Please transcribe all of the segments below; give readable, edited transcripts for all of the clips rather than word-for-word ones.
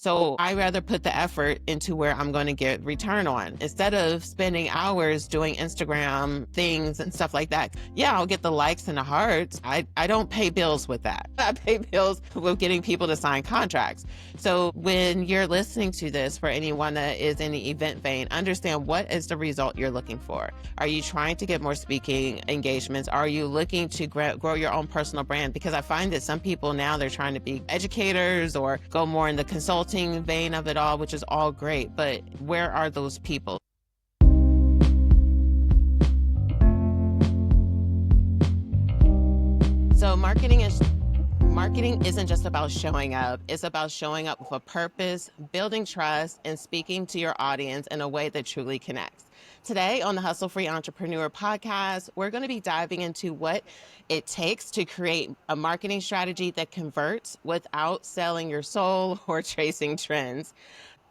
So I rather put the effort into where I'm going to get return on instead of spending hours doing Instagram things and stuff like that. Yeah, I'll get the likes and the hearts. I don't pay bills with that. I pay bills with getting people to sign contracts. So when you're listening to this, for anyone that is in the event vein, understand what is the result you're looking for. Are you trying to get more speaking engagements? Are you looking to grow your own personal brand? Because I find that some people now, they're trying to be educators or go more in the consulting vein of it all, which is all great. But where are those people? So marketing isn't just about showing up. It's about showing up with a purpose, building trust, and speaking to your audience in a way that truly connects. Today on the Hustle Free Entrepreneur podcast, we're going to be diving into what it takes to create a marketing strategy that converts without selling your soul or chasing trends.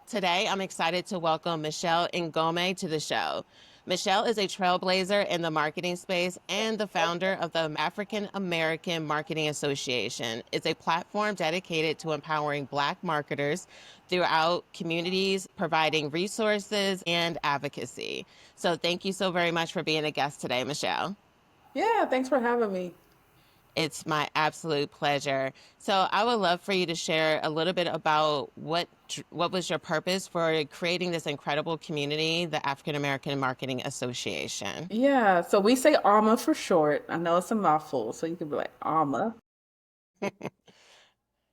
Today, I'm excited to welcome Michelle Ngome to the show. Michelle is a trailblazer in the marketing space and the founder of the African American Marketing Association. It's a platform dedicated to empowering Black marketers throughout communities, providing resources and advocacy. So thank you so very much for being a guest today, Michelle. Yeah, thanks for having me. It's my absolute pleasure. So I would love for you to share a little bit about what was your purpose for creating this incredible community, the African American Marketing Association. Yeah, so we say AMA for short. I know it's a mouthful, so you can be like AMA.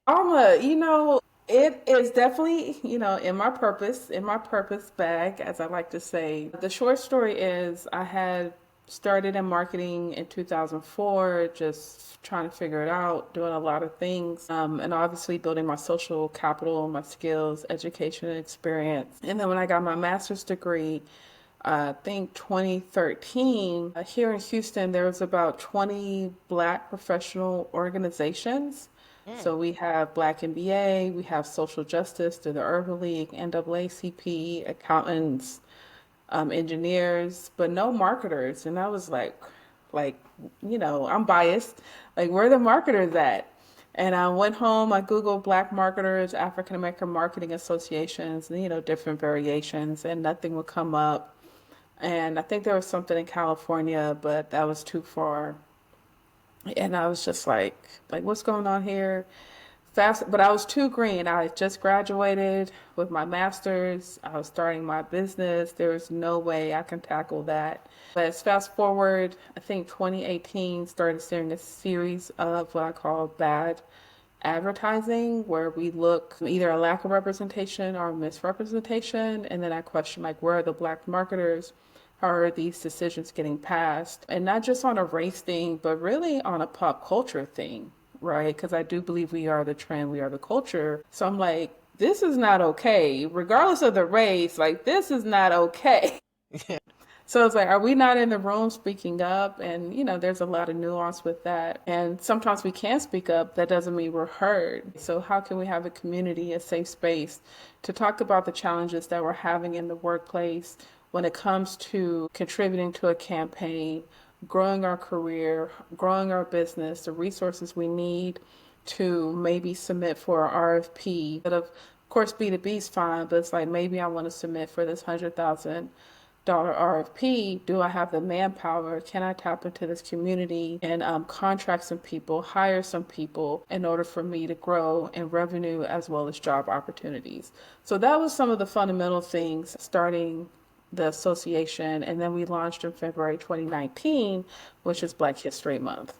AMA, it is definitely, in my purpose bag, as I like to say. The short story is I had started in marketing in 2004, just trying to figure it out, doing a lot of things, and obviously building my social capital, my skills, education, and experience. And then when I got my master's degree, I think 2013, here in Houston, there was about 20 Black professional organizations. So we have Black MBA, we have social justice through the Urban League, NAACP, accountants, engineers, but no marketers. And I was like, I'm biased. Like, where are the marketers at? And I went home, I Googled Black marketers, African American marketing associations, and, different variations, and nothing would come up. And I think there was something in California, but that was too far. And I was just like, what's going on here? Fast, but I was too green. I had just graduated with my master's. I was starting my business. There was no way I can tackle that. But as fast forward, I think 2018 started seeing a series of what I call bad advertising, where we look either a lack of representation or misrepresentation. And then I question, like, where are the Black marketers? How are these decisions getting passed? And not just on a race thing, but really on a pop culture thing, right? Because I do believe we are the trend, we are the culture. So I'm like, this is not okay. Regardless of the race, like, this is not okay. So it's like, are we not in the room speaking up? And, there's a lot of nuance with that. And sometimes we can't speak up. That doesn't mean we're heard. So how can we have a community, a safe space to talk about the challenges that we're having in the workplace when it comes to contributing to a campaign, growing our career, growing our business, the resources we need to maybe submit for an RFP. But of course, B2B is fine, but it's like, maybe I want to submit for this $100,000 RFP. Do I have the manpower? Can I tap into this community and contract some people, hire some people in order for me to grow in revenue as well as job opportunities? So that was some of the fundamental things starting the association, and then we launched in February 2019, which is Black History Month.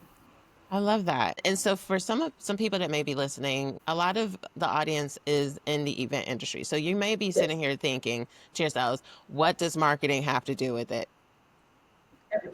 I love that. And so for some people that may be listening, a lot of the audience is in the event industry. So you may be sitting here thinking to yourselves, what does marketing have to do with it?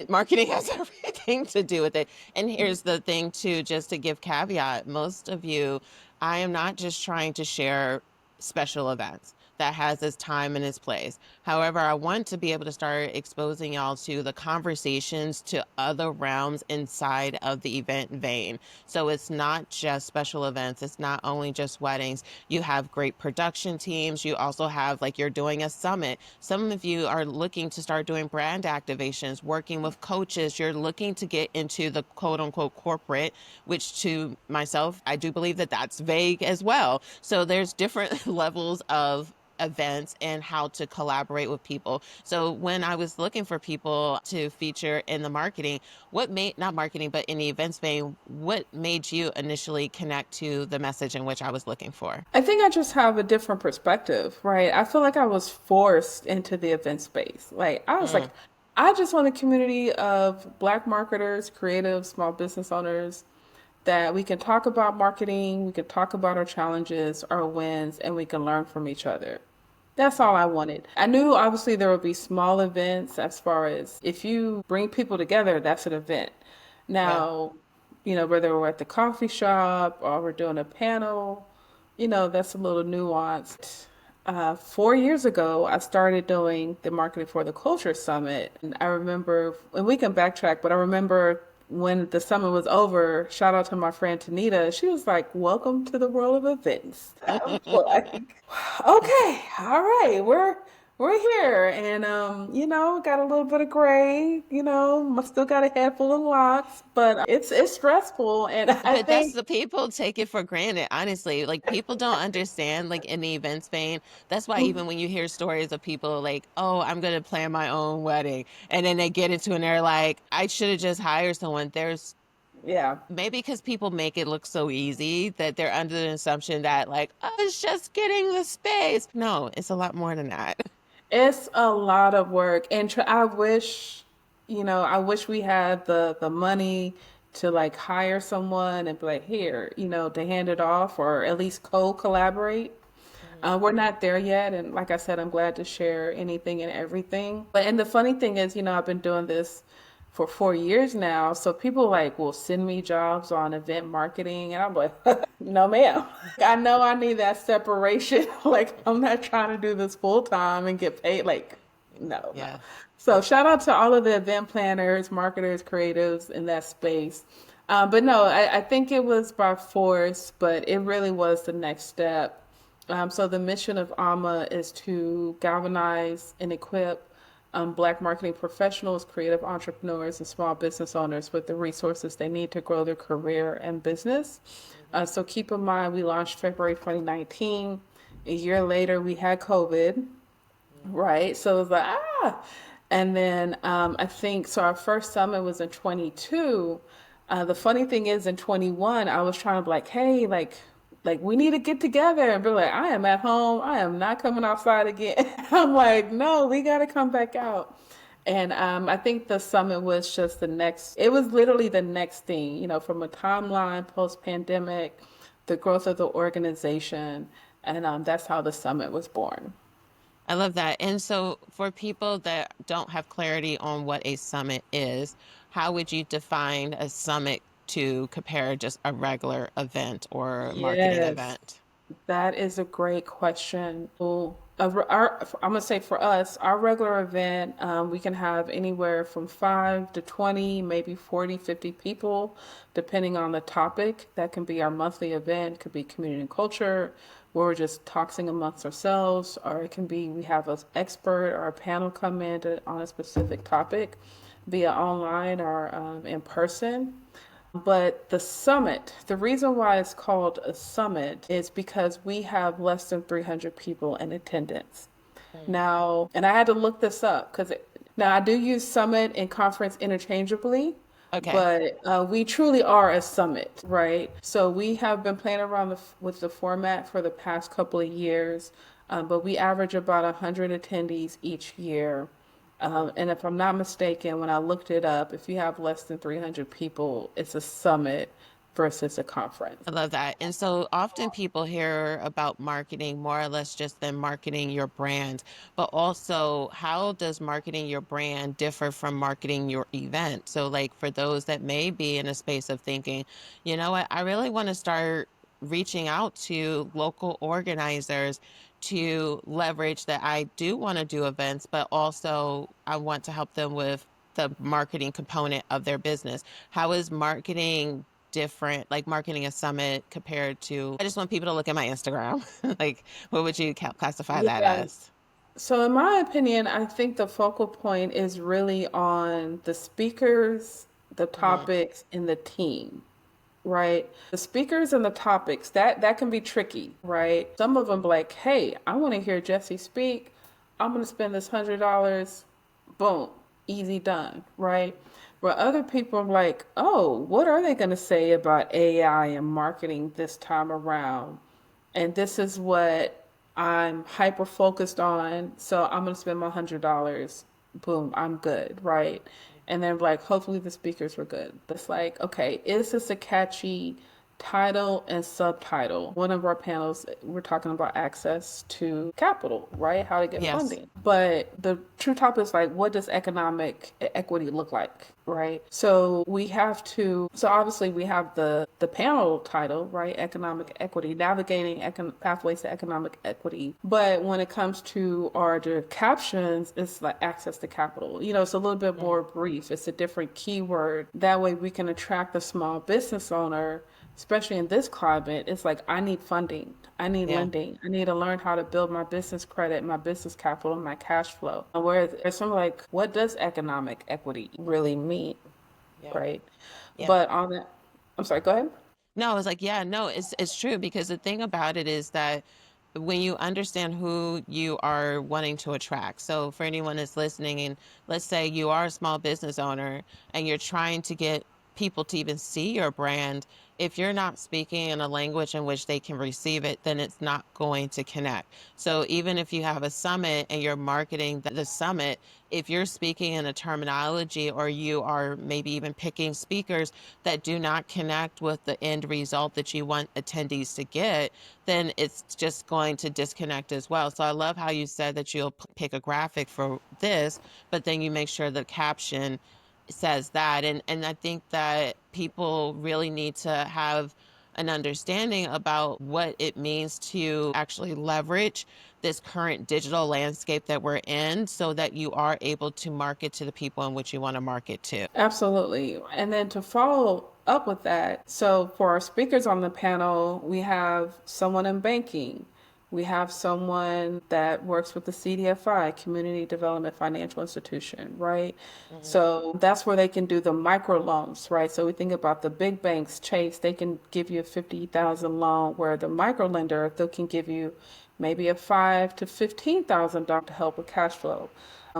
Marketing has everything to do with it. And here's the thing too, just to give caveat, most of you, I am not just trying to share special events that has its time and its place. However, I want to be able to start exposing y'all to the conversations to other realms inside of the event vein. So it's not just special events. It's not only just weddings. You have great production teams. You also have, like, you're doing a summit. Some of you are looking to start doing brand activations, working with coaches. You're looking to get into the quote unquote corporate, which to myself, I do believe that that's vague as well. So there's different levels of events and how to collaborate with people. So when I was looking for people to feature in the marketing, what made, not marketing, but in the events vein, what made you initially connect to the message in which I was looking for? I think I just have a different perspective, right? I feel like I was forced into the event space. Like, I was like, Mm, I just want a community of Black marketers, creatives, small business owners that we can talk about marketing, we can talk about our challenges, our wins, and we can learn from each other. That's all I wanted. I knew obviously there would be small events as far as if you bring people together, that's an event. yeah. Now, whether we're at the coffee shop or we're doing a panel, that's a little nuanced. 4 years ago, I started doing the marketing for the Culture Summit. And I remember, and we can backtrack, but I remember when the summit was over, shout out to my friend Tanita, she was like, "Welcome to the world of events." I was like, "Okay, all right, we're here." And got a little bit of gray, still got a head full of locks, but it's stressful. And I But that's think, the people take it for granted, honestly. Like people don't understand, like in the event Spain. That's why even when you hear stories of people like, oh, I'm gonna plan my own wedding, and then they get into it and they're like, I should have just hired someone. There's yeah. maybe because people make it look so easy that they're under the assumption that like, oh, it's just getting the space. No, it's a lot more than that. It's a lot of work, and I wish we had the money to like hire someone and be like, here, to hand it off or at least co-collaborate. Mhm. We're not there yet, and like I said, I'm glad to share anything and everything. But and the funny thing is, I've been doing this for 4 years now, so people like will send me jobs on event marketing, and I'm like, no, ma'am. I know I need that separation. Like, I'm not trying to do this full time and get paid. Like, no, no. Yeah. So shout out to all of the event planners, marketers, creatives in that space. But no, I think it was by force, but it really was the next step. So the mission of AMA is to galvanize and equip Black marketing professionals, creative entrepreneurs, and small business owners with the resources they need to grow their career and business. Mhm. So keep in mind, we launched February 2019. A year later, we had COVID, Mhm. right? So it was like, ah. And then I think, so our first summit was in 22. The funny thing is, in 21, I was trying to be like, hey, like we need to get together and be like, I am at home. I am not coming outside again. I'm like, no, we got to come back out. And I think the summit was just the next, it was literally the next thing, from a timeline post pandemic, the growth of the organization. And that's how the summit was born. I love that. And so, for people that don't have clarity on what a summit is, how would you define a summit to compare just a regular event or marketing Yes. event? That is a great question. Well, I'm gonna say for us, our regular event, we can have anywhere from 5 to 20, maybe 40, 50 people, depending on the topic. That can be our monthly event, could be community and culture, where we're just talking amongst ourselves, or it can be we have an expert or a panel come in on a specific topic, be it online or in person. But the summit, the reason why it's called a summit is because we have less than 300 people in attendance. Mm. Now, and I had to look this up because now I do use summit and conference interchangeably, Okay. but we truly are a summit, right? So we have been playing around with the format for the past couple of years, but we average about 100 attendees each year. And if I'm not mistaken, when I looked it up, if you have less than 300 people, it's a summit versus a conference. I love that. And so often people hear about marketing more or less just than marketing your brand, but also how does marketing your brand differ from marketing your event? So, like for those that may be in a space of thinking, you know what, I really want to start reaching out to local organizers to leverage that I do want to do events, but also I want to help them with the marketing component of their business. How is marketing different, like marketing a summit compared to, I just want people to look at my Instagram. Like, what would you classify that Yeah. as? So, in my opinion, I think the focal point is really on the speakers, the Mhm. topics, and the team. right? The speakers and the topics, that can be tricky, right? Some of them like, hey, I want to hear Jesse speak. I'm going to spend this $100. Boom, easy done, right? Where other people are like, oh, what are they going to say about AI and marketing this time around? And this is what I'm hyper focused on. So I'm going to spend my $100. Boom, I'm good, right? And then like, hopefully the speakers were good. But it's like, okay, is this a catchy title and subtitle? One of our panels, we're talking about access to capital, right? How to get Yes. funding. But the true topic is like, what does economic equity look like, right? So we have to, so obviously we have the panel title, right? Economic equity, navigating pathways to economic equity. But when it comes to our captions, it's like access to capital. It's a little bit more brief. It's a different keyword. That way we can attract the small business owner, especially in this climate. It's like, I need funding. I need Yeah. lending. I need to learn how to build my business credit, my business capital, my cash flow. Whereas there's some like, what does economic equity really mean? Yeah. Right. Yeah. But on that, I'm sorry, go ahead. No, I was like, yeah, no, it's true because the thing about it is that when you understand who you are wanting to attract. So for anyone that's listening, and let's say you are a small business owner and you're trying to get people to even see your brand, if you're not speaking in a language in which they can receive it, then it's not going to connect. So even if you have a summit and you're marketing the summit, if you're speaking in a terminology or you are maybe even picking speakers that do not connect with the end result that you want attendees to get, then it's just going to disconnect as well. So I love how you said that you'll pick a graphic for this, but then you make sure the caption says that. And I think that people really need to have an understanding about what it means to actually leverage this current digital landscape that we're in so that you are able to market to the people in which you want to market to. Absolutely. And then to follow up with that, so for our speakers on the panel, we have someone in banking. We have someone that works with the CDFI, Community Development Financial Institution, right? Mhm. So that's where they can do the micro loans, right? So we think about the big banks, Chase, they can give you a 50,000 loan, where the micro lender, they can give you maybe a 5 to $15,000 to help with cash flow.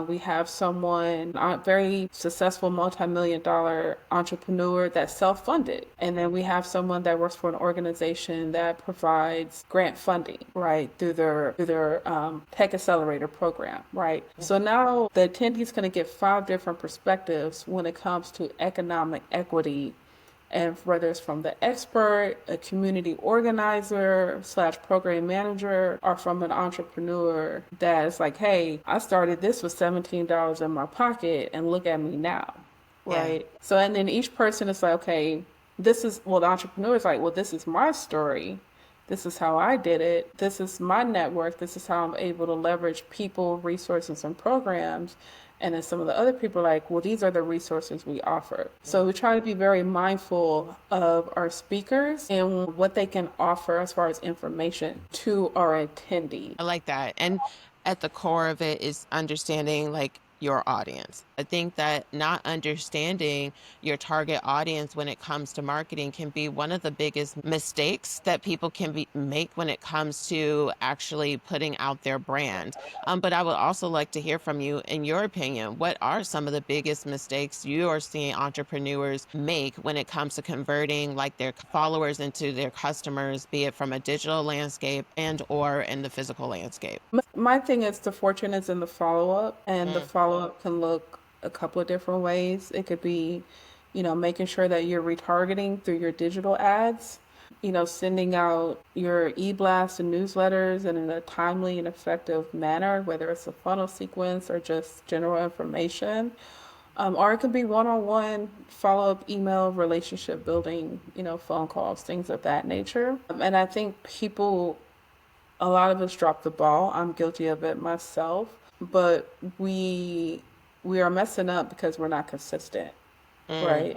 We have someone, a very successful multi-million dollar entrepreneur that's self-funded. And then we have someone that works for an organization that provides grant funding, right, through their tech accelerator program, right? So now the attendee's going to get 5 different perspectives when it comes to economic equity, and whether it's from the expert, a community organizer slash program manager, or from an entrepreneur that's like, hey, I started this with $17 in my pocket and look at me now, Yeah. right? So, and then each person is like, okay, this is, well, the entrepreneur is like, well, this is my story. This is how I did it. This is my network. This is how I'm able to leverage people, resources, and programs. And then some of the other people are like, well, these are the resources we offer. So we try to be very mindful of our speakers and what they can offer as far as information to our attendees. I like that. And at the core of it is understanding like your audience. I think that not understanding your target audience when it comes to marketing can be one of the biggest mistakes that people can make when it comes to actually putting out their brand. But I would also like to hear from you, in your opinion, what are some of the biggest mistakes you are seeing entrepreneurs make when it comes to converting like their followers into their customers, be it from a digital landscape and or in the physical landscape? My thing is, the fortune is in the follow up, and the Mm, follow up can look a couple of different ways. It could be, making sure that you're retargeting through your digital ads, sending out your e-blasts and newsletters in a timely and effective manner, whether it's a funnel sequence or just general information. Or it could be one-on-one follow-up email, relationship building, phone calls, things of that nature. And I think a lot of us drop the ball. I'm guilty of it myself, but we are messing up because we're not consistent, mm, right?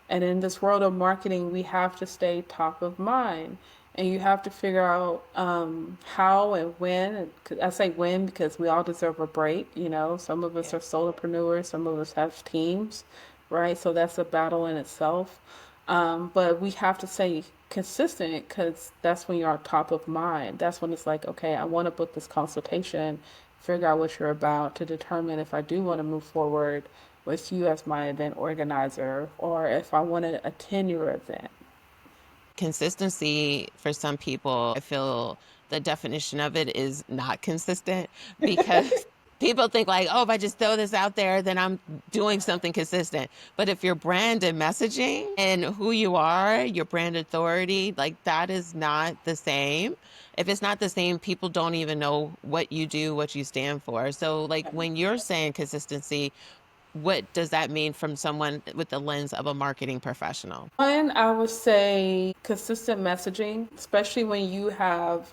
And in this world of marketing, we have to stay top of mind, and you have to figure out how and when. And I say when because we all deserve a break. Some of us yeah. are solopreneurs, some of us have teams, right? So that's a battle in itself. But we have to stay consistent because that's when you're on top of mind. That's when it's like, okay, I want to book this consultation, figure out what you're about to determine if I do want to move forward with you as my event organizer or if I want to attend your event. Consistency for some people, I feel the definition of it is not consistent because people think like, oh, if I just throw this out there, then I'm doing something consistent. But if your brand and messaging and who you are, your brand authority, like that is not the same. If it's not the same, people don't even know what you do, what you stand for. So, like when you're saying consistency, what does that mean from someone with the lens of a marketing professional? One, I would say consistent messaging, especially when you have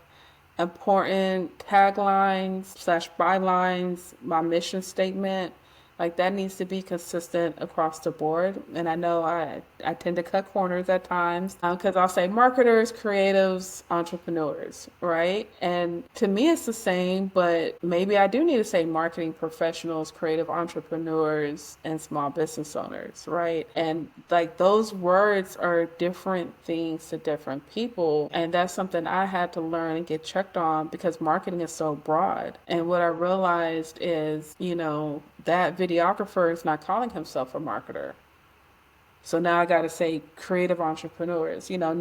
important taglines slash bylines, my mission statement. Like that needs to be consistent across the board. And I know I tend to cut corners at times because I'll say marketers, creatives, entrepreneurs, right? And to me, it's the same, but maybe I do need to say marketing professionals, creative entrepreneurs, and small business owners, right? And like those words are different things to different people. And that's something I had to learn and get checked on because marketing is so broad. And what I realized is, that videographer is not calling himself a marketer. So now I got to say creative entrepreneurs. Now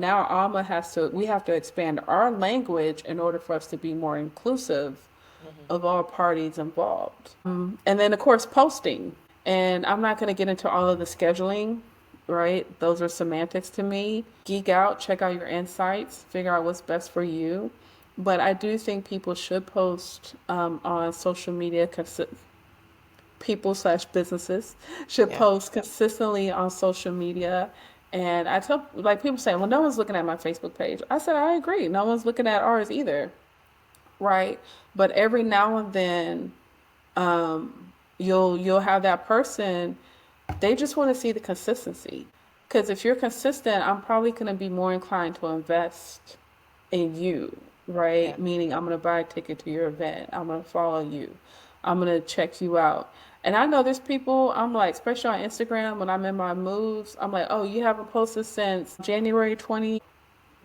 we have to expand our language in order for us to be more inclusive Mhm. of all parties involved. And then, of course, posting. And I'm not going to get into all of the scheduling, right? Those are semantics to me. Geek out, check out your insights, figure out what's best for you. But I do think people should post on social media. People slash businesses should Yeah. post consistently on social media. And I tell, like, people say, well, no one's looking at my Facebook page. I said, I agree. No one's looking at ours either, right? But every now and then, you'll have that person. They just want to see the consistency. Because if you're consistent, I'm probably going to be more inclined to invest in you, Yeah. right? Meaning I'm going to buy a ticket to your event. I'm going to follow you. I'm going to check you out. And I know there's people, I'm like, especially on Instagram, when I'm in my moods, I'm like, oh, you haven't posted since January 20,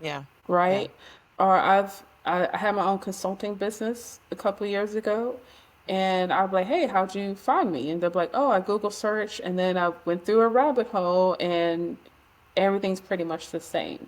Yeah. Yeah. right? Or I had my own consulting business a couple of years ago. And I'm like, hey, how'd you find me? And they're like, oh, I Google search and then I went through a rabbit hole and everything's pretty much the same,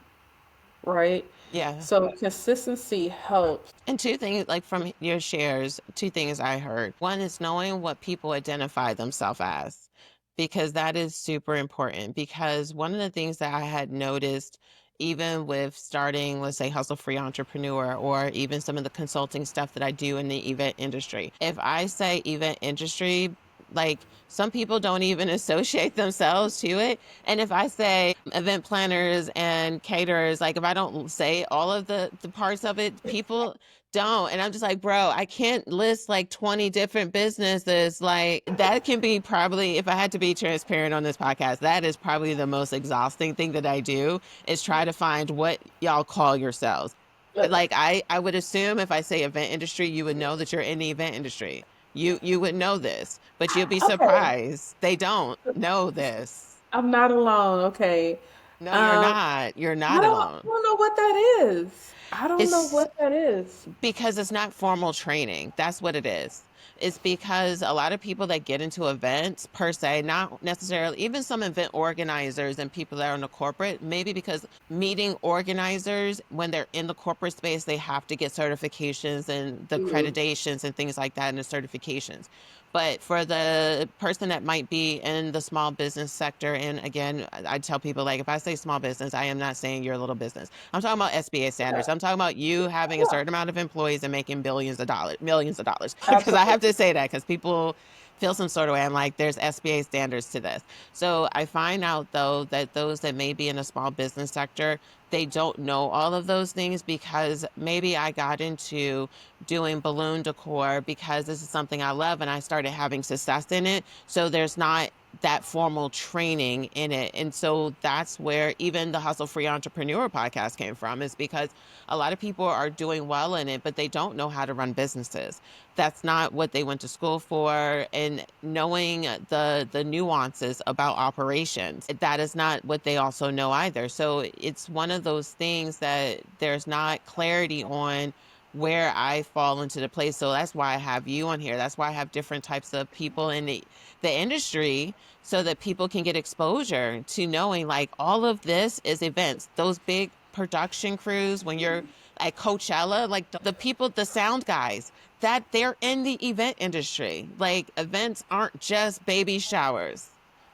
right? Yeah. So consistency helps. And two things, like from your shares, two things I heard. One is knowing what people identify themselves as, because that is super important. Because one of the things that I had noticed, even with starting, let's say, Hustle Free Entrepreneur, or even some of the consulting stuff that I do in the event industry, if I say event industry, like some people don't even associate themselves to it. And if I say event planners and caterers, like if I don't say all of the parts of it, people don't. And I'm just like, bro, I can't list like 20 different businesses. Like that can be probably, if I had to be transparent on this podcast, that is probably the most exhausting thing that I do is try to find what y'all call yourselves. Like I would assume if I say event industry, you would know that you're in the event industry. You would know this, but you'll be Okay, surprised. They don't know this. I'm not alone. Okay. No, you're Um, not. You're I not don't, I alone. don't know what that is. I don't know It's what that is. because it's not formal training. That's what it is. It's because a lot of people that get into events per se, not necessarily, even some event organizers and people that are in the corporate, maybe because meeting organizers, when they're in the corporate space, they have to get certifications and the Mm. accreditations and things like that and the certifications. But for the person that might be in the small business sector, and again, I tell people like if I say small business, I am not saying you're a little business. I'm talking about SBA Yeah, standards. I'm talking about you having a yeah, certain amount of employees and making billions of dollars, millions of dollars. Because I have absolutely. to say that because people feel some sort of way. I'm like, there's SBA standards to this. So I find out though that those that may be in a small business sector, they don't know all of those things because maybe I got into doing balloon decor because this is something I love and I started having success in it. So there's not that formal training in it. And so that's where even the Hustle Free Entrepreneur podcast came from, is because a lot of people are doing well in it, but they don't know how to run businesses. That's not what they went to school for. And knowing the nuances about operations, that is not what they also know either. So it's one of those things that there's not clarity on where I fall into the place. So that's why I have you on here. That's why I have different types of people in the industry, so that people can get exposure to knowing like all of this is events, those big production crews when you're at Coachella, like the people, the sound guys, that they're in the event industry. Like events aren't just baby showers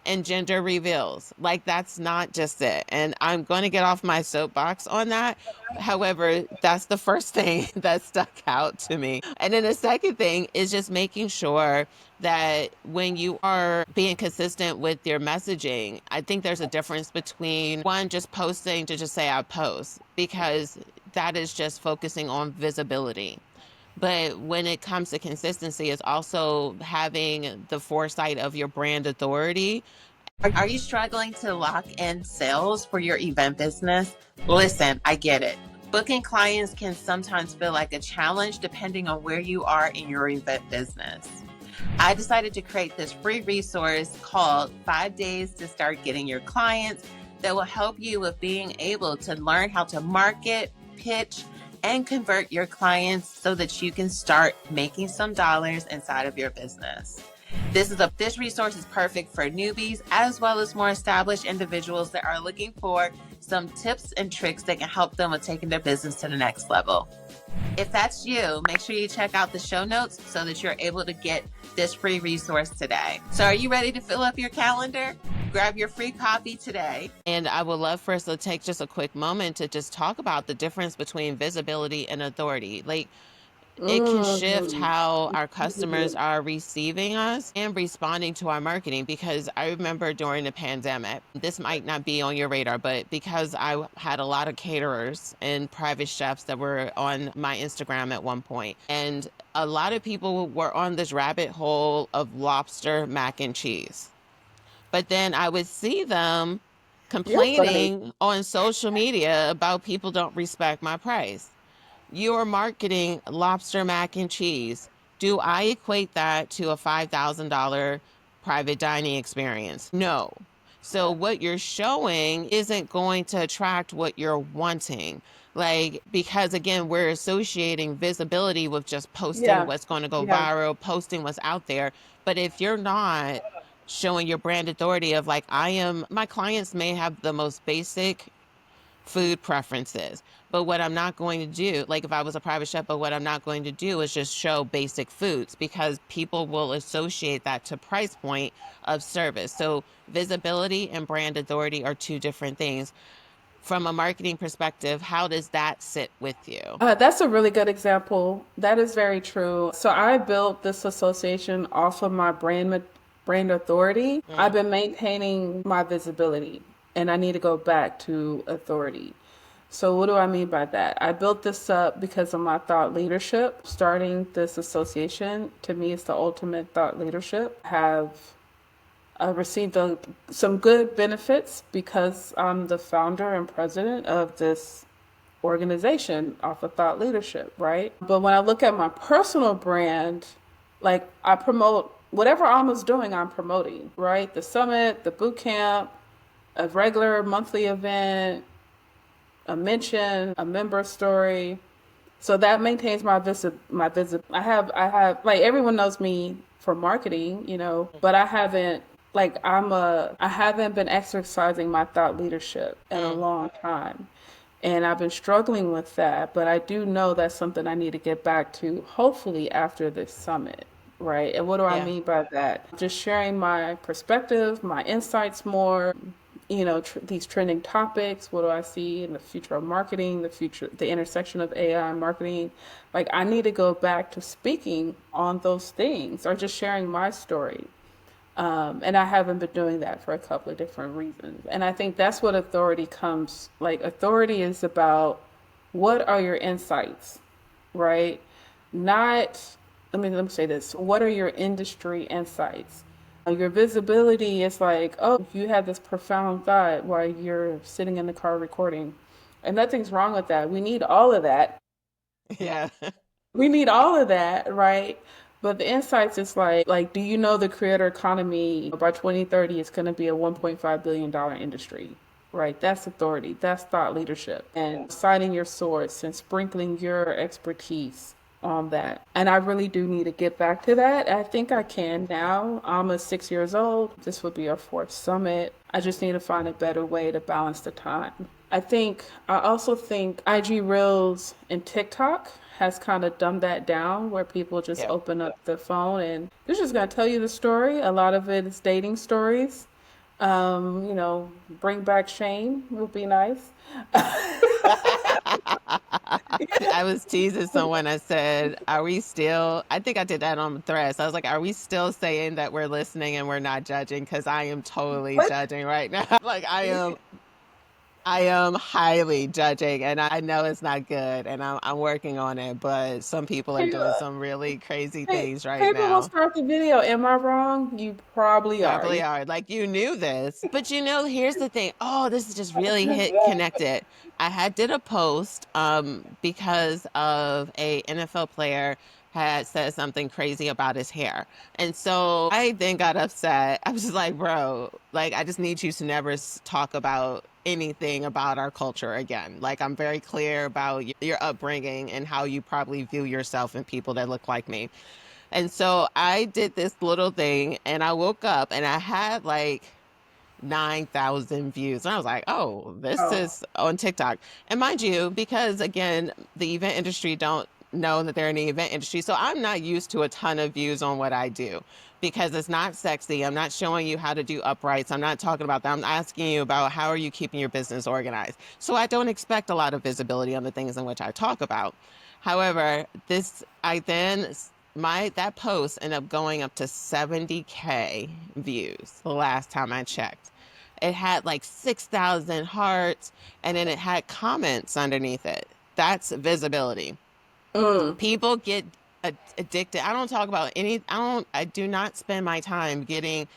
and gender reveals. Like that's not just it. And I'm going to get off my soapbox on that. However, that's the first thing that stuck out to me. And then the second thing is just making sure that when you are being consistent with your messaging, I think there's a difference between one, just posting to just say I post, because that is just focusing on visibility. But when it comes to consistency, it's also having the foresight of your brand authority. Are you struggling to lock in sales for your event business? Listen, I get it. Booking clients can sometimes feel like a challenge depending on where you are in your event business. I decided to create this free resource called 5 Days to Start Getting Your Clients that will help you with being able to learn how to market, pitch, and convert your clients so that you can start making some dollars inside of your business. This resource is perfect for newbies as well as more established individuals that are looking for some tips and tricks that can help them with taking their business to the next level. If that's you, make sure you check out the show notes so that you're able to get this free resource today. So are you ready to fill up your calendar? Grab your free copy today. And I would love for us to take just a quick moment to just talk about the difference between visibility and authority. Like, it can shift Mm. how our customers are receiving us and responding to our marketing. Because I remember during the pandemic, this might not be on your radar, but because I had a lot of caterers and private chefs that were on my Instagram at one point, and a lot of people were on this rabbit hole of lobster mac and cheese. But then I would see them You're funny. complaining on social media about people don't respect my price. You're marketing lobster mac and cheese. Do I equate that to a $5,000 private dining experience? No. So what you're showing isn't going to attract what you're wanting. Like, because again, we're associating visibility with just posting Yeah. what's going to go Yeah. viral, posting what's out there. But if you're not showing your brand authority of like, my clients may have the most basic food preferences. But what I'm not going to do, like if I was a private chef, but what I'm not going to do is just show basic foods, because people will associate that to price point of service. So visibility and brand authority are two different things. From a marketing perspective, how does that sit with you? That's a really good example. That is very true. So I built this association off of my brand authority. I've Mm, been maintaining my visibility, and I need to go back to authority. So what do I mean by that? I built this up because of my thought leadership. Starting this association to me is the ultimate thought leadership. Have received some good benefits because I'm the founder and president of this organization off of thought leadership, right? But when I look at my personal brand, like I promote whatever Alma's doing, I'm promoting, right? The summit, the boot camp, a regular monthly event, a mention, a member story. So that maintains my visit. I have like everyone knows me for marketing, but I haven't been exercising my thought leadership in a mm, long time. And I've been struggling with that, but I do know that's something I need to get back to, hopefully after this summit, right? And what do I yeah. mean by that? Just sharing my perspective, my insights more, these trending topics. What do I see in the future of marketing, the intersection of AI and marketing? Like, I need to go back to speaking on those things or just sharing my story. And I haven't been doing that for a couple of different reasons. And I think that's what authority comes like. Authority is about what are your insights, right? Not, let me say this. What are your industry insights? Your visibility is like, oh, you have this profound thought while you're sitting in the car recording. And nothing's wrong with that. We need all of that. Yeah. We need all of that, right? But the insights is like, do you know the creator economy by 2030 is going to be a $1.5 billion industry? Right, that's authority, that's thought leadership, and citing your source and sprinkling your expertise on that. And I really do need to get back to that. I think I can now. I'm 6 years old. This will be our fourth summit. I just need to find a better way to balance the time. I also think IG Reels and TikTok has kind of dumbed that down where people just Yep. open up the phone and they're just going to tell you the story. A lot of it is dating stories. Bring back shame would be nice. I was teasing someone. I said, "Are we still?" I think I did that on Threads. I was like, "Are we still saying that we're listening and we're not judging?" Because I am totally What? judging right now. Like I am highly judging, and I know it's not good, and I'm working on it. But some people are doing some really crazy Hey, things right people will now. start the video. Am I wrong? You probably are. Probably are. Like you knew this. But here's the thing. Oh, this is just really hit connected. I had did a post because of a NFL player had said something crazy about his hair. And so I then got upset. I was just like, bro, like I just need you to never talk about anything about our culture again. Like I'm very clear about your upbringing and how you probably view yourself and people that look like me. And so I did this little thing and I woke up and I had like 9,000 views. And I was like, oh, this Oh, is on TikTok. And mind you, because again, the event industry don't know that they're in the event industry. So I'm not used to a ton of views on what I do because it's not sexy. I'm not showing you how to do uprights. I'm not talking about that. I'm asking you about how are you keeping your business organized. So I don't expect a lot of visibility on the things in which I talk about. However, this I then my that post ended up going up to 70K views the last time I checked. It had like 6,000 hearts and then it had comments underneath it. That's visibility. mm, People get addicted. I don't talk about I do not spend my time getting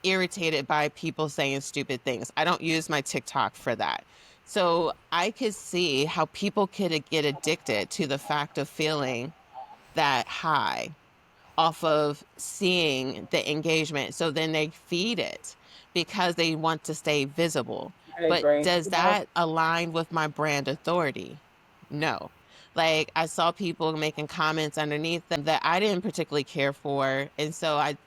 irritated by people saying stupid things. I don't use my TikTok for that. So I could see how people could get addicted to the fact of feeling that high off of seeing the engagement. So then they feed it because they want to stay visible. I But agree. does Yes. that align with my brand authority? No. Like I saw people making comments underneath them that I didn't particularly care for.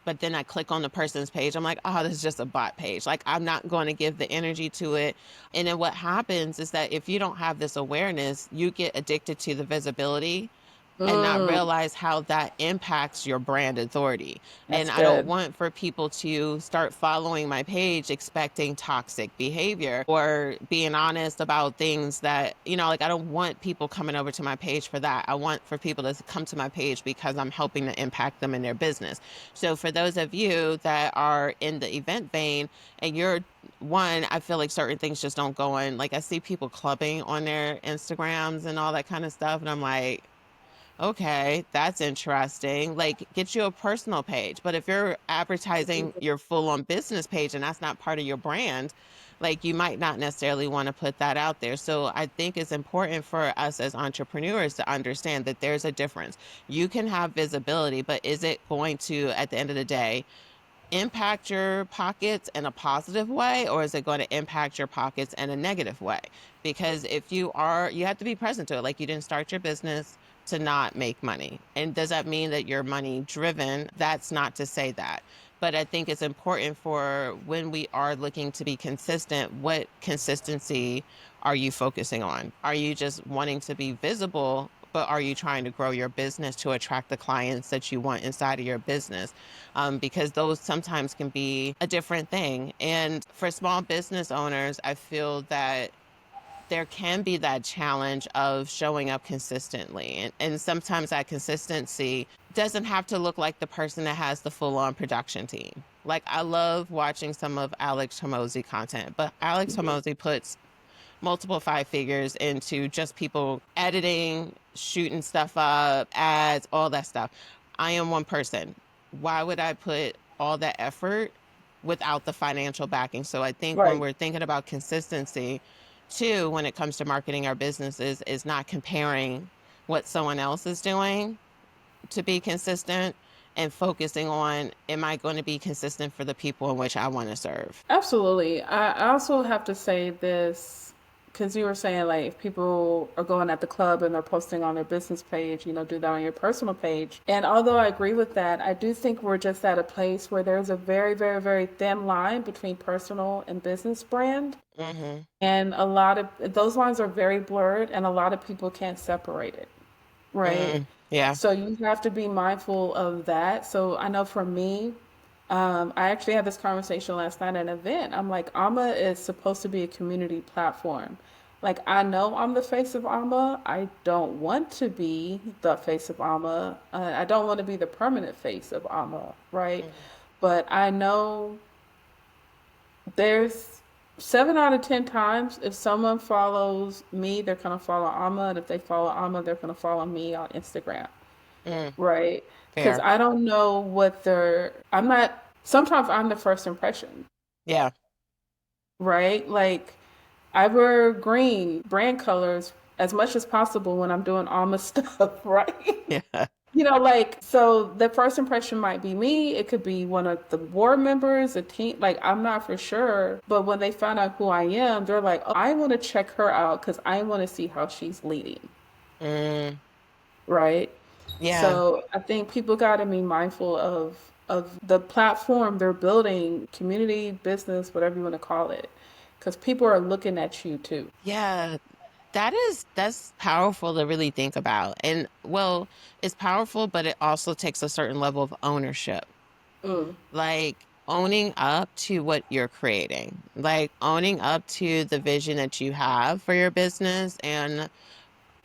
But then I click on the person's page. I'm like, oh, this is just a bot page. Like I'm not going to give the energy to it. And then what happens is that if you don't have this awareness, you get addicted to the visibility and not Mm, realize how that impacts your brand authority. And that's I don't good. want for people to start following my page expecting toxic behavior or being honest about things that, like I don't want people coming over to my page for that. I want for people to come to my page because I'm helping to impact them in their business. So for those of you that are in the event vein and you're one, I feel like certain things just don't go in. Like I see people clubbing on their Instagrams and all that kind of stuff. And I'm like, okay, that's interesting. Like, get you a personal page. But if you're advertising your full on business page and that's not part of your brand, like, you might not necessarily want to put that out there. So, I think it's important for us as entrepreneurs to understand that there's a difference. You can have visibility, but is it going to, at the end of the day, impact your pockets in a positive way or is it going to impact your pockets in a negative way? Because if you have to be present to it. Like you didn't start your business to not make money. And does that mean that you're money driven? That's not to say that. But I think it's important for when we are looking to be consistent, what consistency are you focusing on? Are you just wanting to be visible? But are you trying to grow your business to attract the clients that you want inside of your business? Because those sometimes can be a different thing. And for small business owners, I feel that there can be that challenge of showing up consistently. And sometimes that consistency doesn't have to look like the person that has the full on production team. Like I love watching some of Alex Hormozy content, but Alex Hormozy puts multiple five figures into just people editing, shooting stuff up, ads, all that stuff. I am one person. Why would I put all that effort without the financial backing. So I think when Right. we're thinking about consistency, too, when it comes to marketing our businesses, is not comparing what someone else is doing to be consistent and focusing on, am I going to be consistent for the people in which I want to serve? Absolutely. I also have to say this because you were saying like if people are going at the club and they're posting on their business page, do that on your personal page. And although I agree with that, I do think we're just at a place where there's a very, very, very thin line between personal and business brand. Hmm. And a lot of those lines are very blurred and a lot of people can't separate it, right? Yeah. So you have to be mindful of that. So I know for me, I actually had this conversation last night at an event. I'm like, Alma is supposed to be a community platform. Like, I know I'm the face of Alma. I don't want to be the face of Alma. I don't want to be the permanent face of Alma, right? Hmm. But I know there's 7 out of 10 times if someone follows me, they're going to follow Alma. And if they follow Alma, they're going to follow me on Instagram, Mm, right? Because fair. I don't know what I'm not, sometimes I'm the first impression, Yeah. right? Like I wear green brand colors as much as possible when I'm doing all my stuff, right? Yeah. Like, so the first impression might be me. It could be one of the board members, a team. Like, I'm not for sure. But when they find out who I am, they're like, oh, I want to check her out because I want to see how she's leading, Mm, right? yeah. So I think people got to be mindful of the platform they're building, community, business, whatever you want to call it, because people are looking at you too. Yeah. That's powerful to really think about. And well, it's powerful, but it also takes a certain level of ownership. Mm. Like owning up to what you're creating, like owning up to the vision that you have for your business and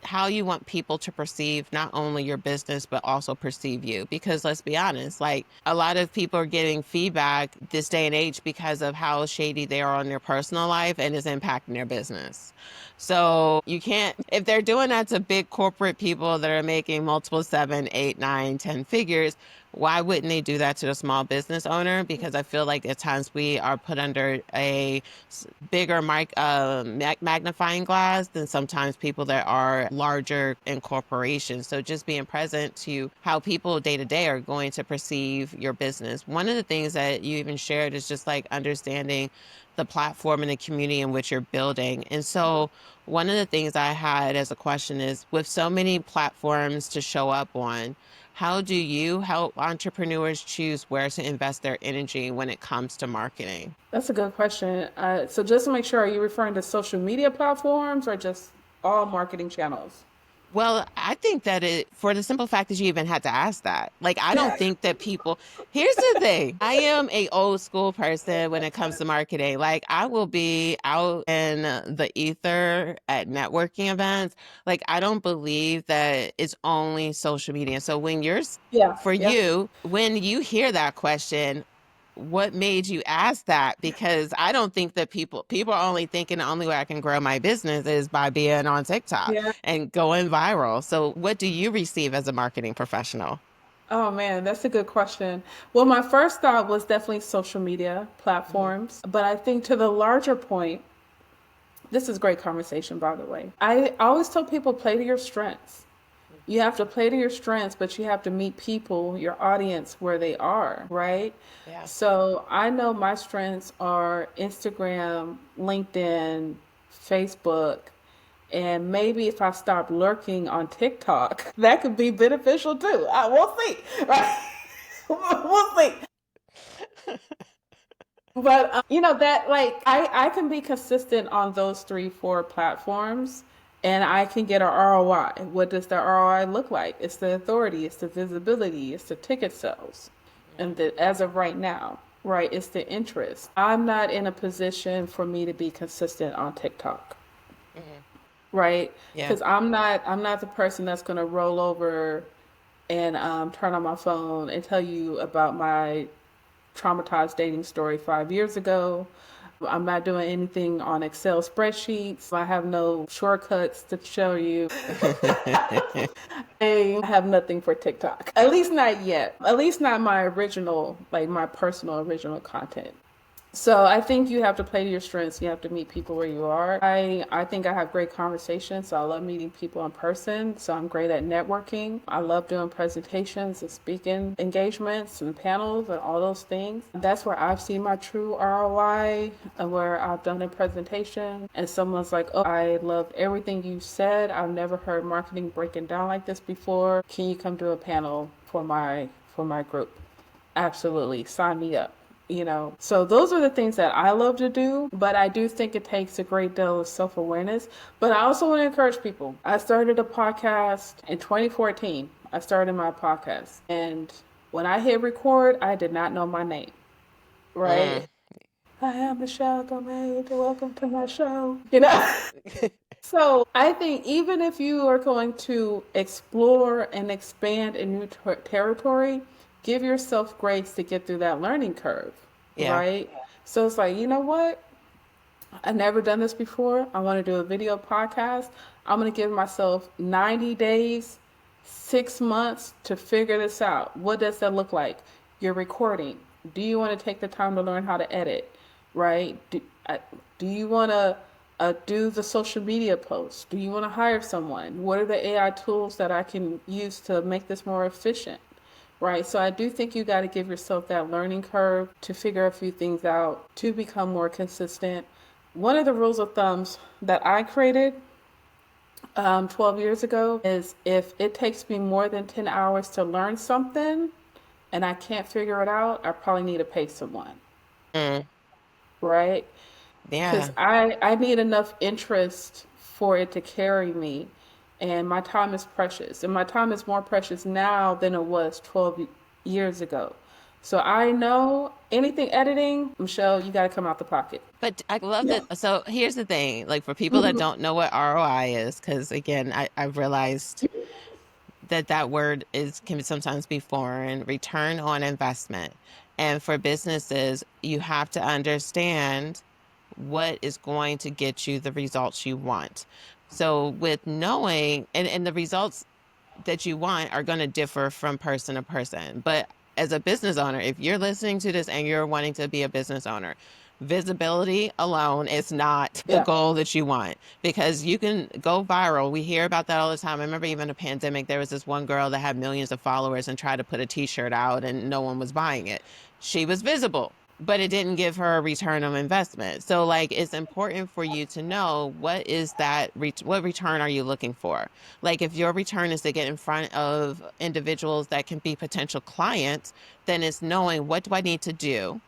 how you want people to perceive not only your business but also perceive you, because let's be honest, like a lot of people are getting feedback this day and age because of how shady they are on their personal life and is impacting their business. So you can't, if they're doing that to big corporate people that are making multiple 7, 8, 9, 10 figures, why wouldn't they do that to a small business owner? Because I feel like at times we are put under a bigger magnifying glass than sometimes people that are larger in corporations. So just being present to how people day to day are going to perceive your business. One of the things that you even shared is just like understanding the platform and the community in which you're building. And so one of the things I had as a question is, with so many platforms to show up on, how do you help entrepreneurs choose where to invest their energy when it comes to marketing? That's a good question. So just to make sure, are you referring to social media platforms or just all marketing channels? Well, I think that for the simple fact that you even had to ask that. Like, I don't think that people, here's the thing. I am a old school person when it comes to marketing. Like, I will be out in the ether at networking events. Like, I don't believe that it's only social media. So Yeah, for yeah, you, when you hear that question, what made you ask that? Because I don't think that people are only thinking the only way I can grow my business is by being on TikTok yeah. and going viral. So what do you receive as a marketing professional? Oh man, that's a good question. Well, my first thought was definitely social media Mhm. platforms, but I think to the larger point, this is great conversation, by the way. I always tell people play to your strengths. You have to play to your strengths, but you have to meet people, your audience, where they are, right? Yeah. So I know my strengths are Instagram, LinkedIn, Facebook, and maybe if I stop lurking on TikTok, that could be beneficial too. We'll see, right? We'll see. But that like I can be consistent on those 3, 4 platforms, and I can get a ROI. What does the ROI look like? It's the authority, it's the visibility, it's the ticket sales, and as of right now, right, it's the interest. I'm not in a position for me to be consistent on TikTok, Mhm. right? Yeah. Because I'm not the person that's going to roll over and turn on my phone and tell you about my traumatized dating story 5 years ago. I'm not doing anything on Excel spreadsheets. I have no shortcuts to show you. I have nothing for TikTok. At least not yet. At least not my original, like my personal original content. So I think you have to play to your strengths. You have to meet people where you are. I think I have great conversations. So I love meeting people in person. So I'm great at networking. I love doing presentations and speaking engagements and panels and all those things. That's where I've seen my true ROI, where I've done a presentation and someone's like, "Oh, I loved everything you said. I've never heard marketing breaking down like this before. Can you come do a panel for my group?" Absolutely. Sign me up. So those are the things that I love to do, but I do think it takes a great deal of self-awareness. But I also want to encourage people. I started a podcast in 2014. I started my podcast, and when I hit record, I did not know my name, right? Mm. I am Michelle Ngome. Welcome to my show. So I think even if you are going to explore and expand a new territory, give yourself grace to get through that learning curve, Yeah. right? So it's like, you know what? I've never done this before. I want to do a video podcast. I'm going to give myself 90 days, 6 months to figure this out. What does that look like? You're recording. Do you want to take the time to learn how to edit, right? Do you want to do the social media posts? Do you want to hire someone? What are the AI tools that I can use to make this more efficient? Right. So I do think you got to give yourself that learning curve to figure a few things out to become more consistent. One of the rules of thumbs that I created 12 years ago is if it takes me more than 10 hours to learn something and I can't figure it out, I probably need to pay someone. Mm. Right. Because Yeah. I need enough interest for it to carry me. And my time is precious. And my time is more precious now than it was 12 years ago. So I know anything editing, Michelle, you got to come out the pocket. But I love Yeah. that. So here's the thing, like for people that don't know what ROI is, because again, I've realized that that word is can sometimes be foreign, return on investment. And for businesses, you have to understand what is going to get you the results you want. So with knowing and the results that you want are going to differ from person to person. But as a business owner, if you're listening to this and you're wanting to be a business owner, visibility alone is not the Yeah. goal that you want because you can go viral. We hear about that all the time. I remember even a pandemic, there was this one girl that had millions of followers and tried to put a t-shirt out and no one was buying it. She was visible, but it didn't give her a return on investment. So like it's important for you to know what is that what return are you looking for? Like if your return is to get in front of individuals that can be potential clients, then it's knowing what do I need to do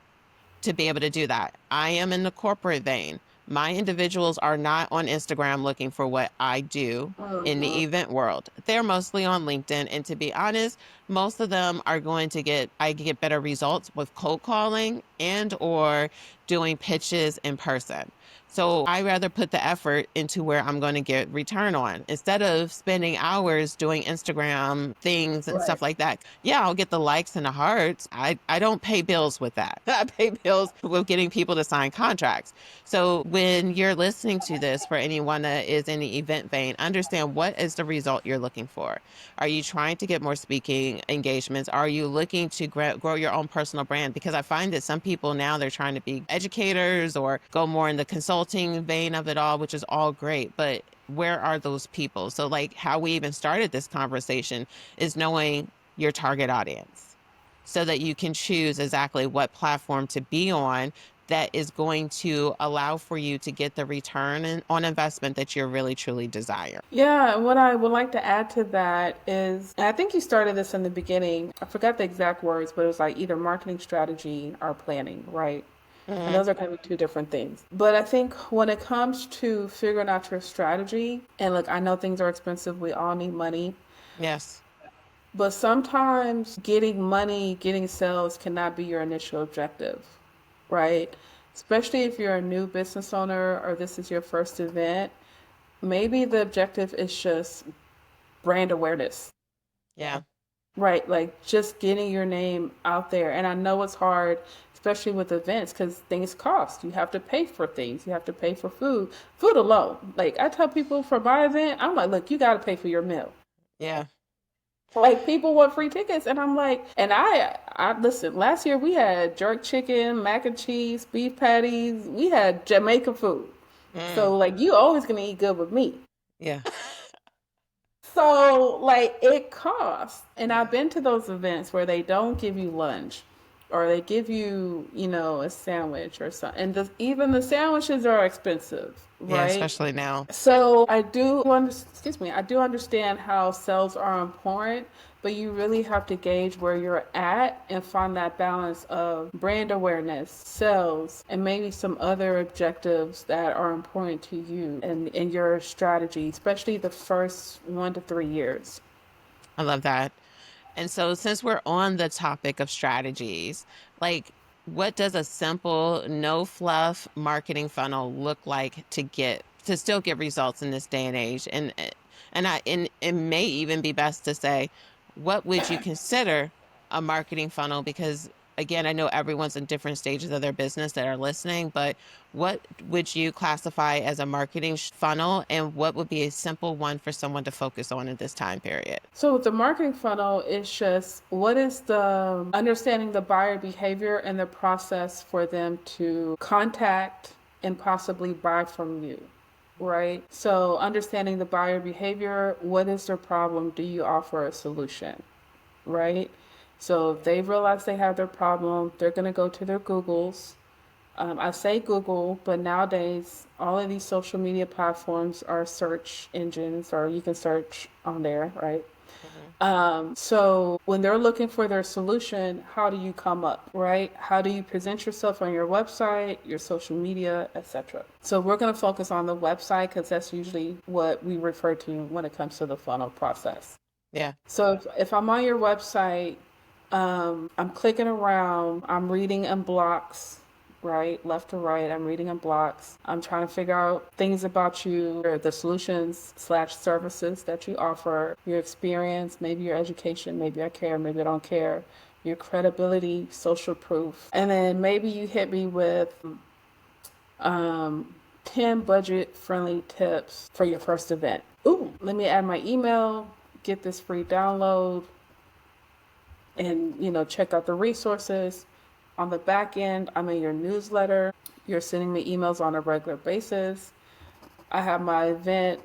to be able to do that. I am in the corporate vein. My individuals are not on Instagram looking for what I do in the Mhm. event world. They're mostly on LinkedIn. And to be honest, most of them are going to I get better results with cold calling and or doing pitches in person. So I rather put the effort into where I'm going to get return on instead of spending hours doing Instagram things and Right. stuff like that. Yeah, I'll get the likes and the hearts. I don't pay bills with that. I pay bills with getting people to sign contracts. So when you're listening to this for anyone that is in the event vein, understand what is the result you're looking for. Are you trying to get more speaking engagements? Are you looking to grow your own personal brand? Because I find that some people now they're trying to be educators or go more in the consulting vein of it all, which is all great. But where are those people? So, like, how we even started this conversation is knowing your target audience so that you can choose exactly what platform to be on that is going to allow for you to get the return on investment that you're really truly desire. Yeah, and what I would like to add to that is, and I think you started this in the beginning. I forgot the exact words, but it was like either marketing strategy or planning, right? And Mm-hmm. those are kind of two different things. But I think when it comes to figuring out your strategy, and look, I know things are expensive. We all need money. Yes. But sometimes getting money, getting sales cannot be your initial objective, right? Especially if you're a new business owner or this is your first event. Maybe the objective is just brand awareness. Yeah. Right, like just getting your name out there. And I know it's hard especially with events, because things cost. You have to pay for things. You have to pay for food. Food alone. Like I tell people for my event, I'm like, look, you got to pay for your meal. Yeah. Like people want free tickets, and I'm like, and I listen. Last year we had jerk chicken, mac and cheese, beef patties. We had Jamaican food. Mm, So like, you always gonna eat good with me. yeah. So like it costs. And I've Yeah. been to those events where they don't give you lunch or they give you, a sandwich or something. And even the sandwiches are expensive, Yeah, right? especially now. So excuse me, I do understand how sales are important, but you really have to gauge where you're at and find that balance of brand awareness, sales, and maybe some other objectives that are important to you and in your strategy, especially the first 1 to 3 years. I love that. And so, since we're on the topic of strategies, like what does a simple, no fluff marketing funnel look like to still get results in this day and age? And it may even be best to say, what would you consider a marketing funnel? Because again, I know everyone's in different stages of their business that are listening, but what would you classify as a marketing funnel, and what would be a simple one for someone to focus on in this time period? So with the marketing funnel, it's just what is the understanding the buyer behavior and the process for them to contact and possibly buy from you, right? So understanding the buyer behavior, what is their problem? Do you offer a solution, right? So if they realize they have their problem, they're going to go to their Googles. I say Google, but nowadays all of these social media platforms are search engines, or you can search on there, right? Mhm. So when they're looking for their solution, how do you come up, right? How do you present yourself on your website, your social media, etc.? So we're going to focus on the website because that's usually what we refer to when it comes to the funnel process. Yeah. So if I'm on your website, I'm clicking around, I'm reading in blocks, right, left to right. I'm reading in blocks. I'm trying to figure out things about you, or the solutions slash services that you offer, your experience, maybe your education, maybe I care, maybe I don't care, your credibility, social proof, and then maybe you hit me with um, 10 budget friendly tips for your first event. Ooh, let me add my email, get this free download, and check out the resources. On the back end, I'm in your newsletter. You're sending me emails on a regular basis. I have my event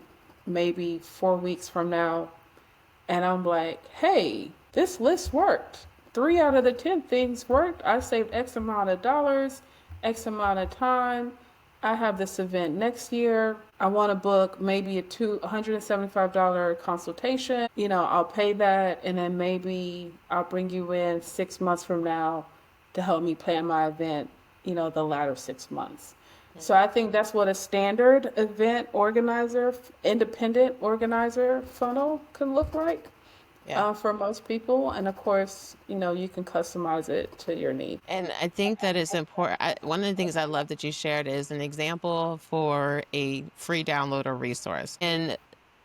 maybe 4 weeks from now, and I'm like, hey, this list worked. 3 out of the 10 things worked. I saved X amount of dollars, X amount of time. I have this event next year. I want to book maybe a $175 consultation. I'll pay that, and then maybe I'll bring you in 6 months from now to help me plan my event, the latter 6 months. So Mhm. I think that's what a standard event organizer, independent organizer funnel could look like Yeah. for most people. And of course, you can customize it to your need. And I think that is important. One of the things I love that you shared is an example for a free download or resource. And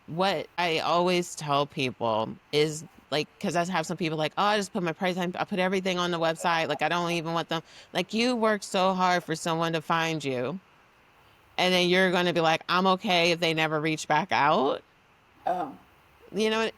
what I always tell people is like, because I have some people like, oh, I just put my price, I put everything on the website. Like, I don't even want them. Like, you work so hard for someone to find you. And then you're going to be like, I'm okay if they never reach back out. Um,